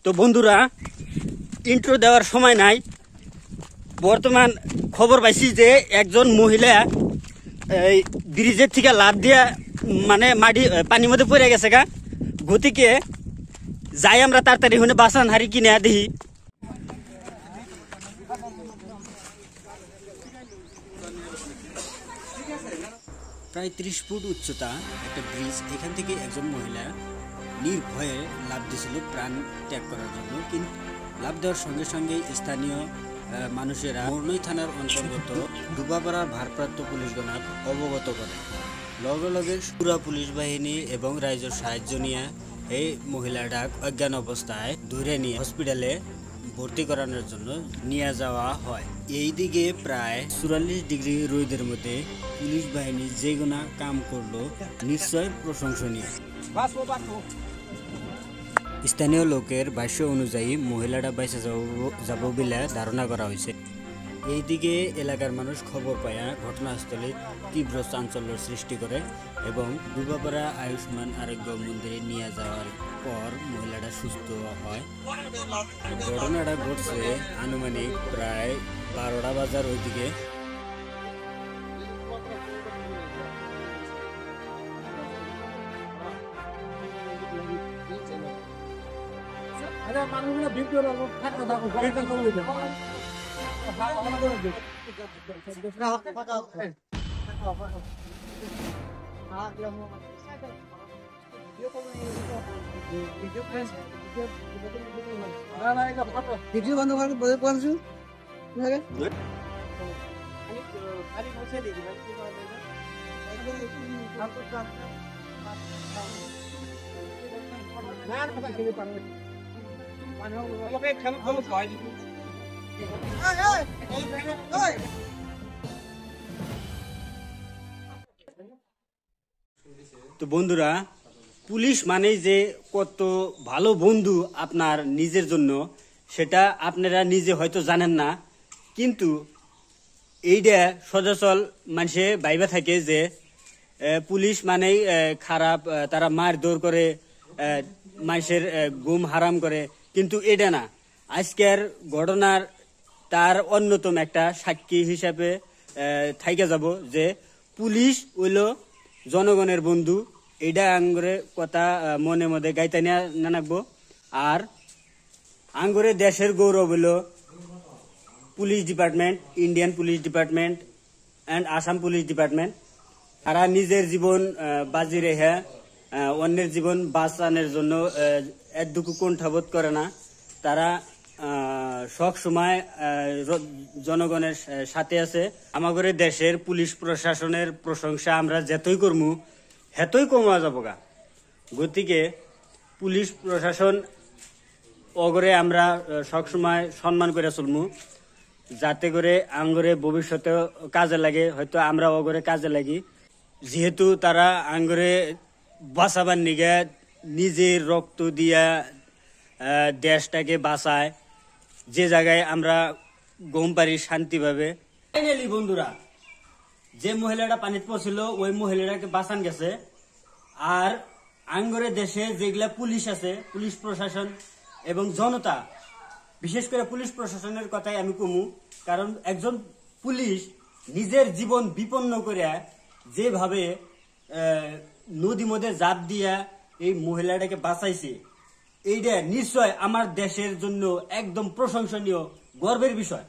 তো বন্ধুরা, ইন্ট্রো দেওয়ার সময় নাই। বর্তমান খবর পাইছি যে একজন মহিলা এই ব্রিজের থেকে লাফ দিয়া মানে পানির মধ্যে পড়ে গেছে গা। গতিকে যাই আমরা তাড়াতাড়ি হনে বাসান হারি কিনে দেখি। প্রায় 30 ফুট উচ্চতা একটা ব্রিজ, এখান থেকে একজন মহিলা নির্ভয়ে লাফ দিয়েছিল প্রাণ ত্যাগ করার জন্য। কিন্তু লাফ দেওয়ার সঙ্গে সঙ্গে স্থানীয় মানুষেরা মরনই থানার অন্তর্গত ডুবাপাড়ার ভারপ্রাপ্ত পুলিশগণাক অবগত করে। লগে লগে পুরা পুলিশ বাহিনী এবং রাইজের সাহায্য নিয়ে এই মহিলাটাক অজ্ঞান অবস্থায় ধরে নিয়ে হসপিটালে ভর্তি করানোর জন্য নিয়ে যাওয়া হয়। এইদিকে প্রায় 44 ডিগ্রি রোদের মধ্যে পুলিশ বাহিনী যেগুনা কাম করলো নিশ্চয় প্রশংসনীয়। স্থানীয় লোকের ভাষ্য অনুযায়ী মহিলাটা বাইসে যাব বলে ধারণা করা হয়েছে। এইদিকে এলাকার মানুষ খবর পায়া ঘটনাস্থলে তীব্র চাঞ্চল্যের সৃষ্টি করে এবং ডুবাপাড়া আয়ুষ্মান আরোগ্য মন্দিরে নিয়ে যাওয়ার পর মহিলাটা সুস্থ হয়। ঘটনাটা ঘটছে আনুমানিক প্রায় 12টা বাজার ওইদিকে। ভিডিও বন্ধ করে বলছো তো বন্ধুরা, পুলিশ মানে যে কত ভালো বন্ধু আপনার নিজের জন্য, সেটা আপনারা নিজে হয়তো জানেন না। কিন্তু এইটা সচরাচর মানুষে ভাইবা থাকে যে পুলিশ মানেই খারাপ, তারা মারধর করে, মানুষের গুম হারাম করে। কিন্তু এটা না। আজকের ঘটনার তার অন্যতম একটা সাক্ষী হিসাবে থাইকা যাব যে পুলিশ হইল জনগণের বন্ধু। এইটা আঙ্গরে কথা মনে মধ্যে গাইতে না নাকবো। আর আঙ্গরে দেশের গৌরব হইল police department, Indian police department and Assam police department. তারা নিজের জীবন বাজি রেখে অন্যের জীবন বাঁচানোর জন্য একটুকু কুণ্ঠাবোধ করে না। তারা সব সময় জনগণের সাথে আছে। আমাদের দেশের পুলিশ প্রশাসনের প্রশংসা আমরা যতই করমু হেতই কমা যাব গা। গতিকে পুলিশ প্রশাসন অগরে আমরা সবসময় সম্মান করে চলমু, যাতে করে আঙ্গরে ভবিষ্যতে কাজে লাগে। হয়তো আমরা অগরে কাজে লাগি, যেহেতু তারা আঙ্গরে বাঁচাবার নিগে নিজের রক্ত দিয়া দেশটাকে বাঁচায়, যে জায়গায় আমরা গম পারি শান্তিভাবে। ফাইনালি বন্ধুরা, যে মহিলাটা পানিতে পড়ছিল ওই মহিলাটাকে বাঁচান গেছে। আর আঙ্গরে দেশে যেগুলা পুলিশ আছে, পুলিশ প্রশাসন এবং জনতা, বিশেষ করে পুলিশ প্রশাসনের কথাই আমি কমু। কারণ একজন পুলিশ নিজের জীবন বিপন্ন করে যেভাবে নদী মধ্যে জাপ দিয়া এই মহিলাটাকে বাঁচাইছে, এইটা নিশ্চয় আমার দেশের জন্য একদম প্রশংসনীয় গর্বের বিষয়।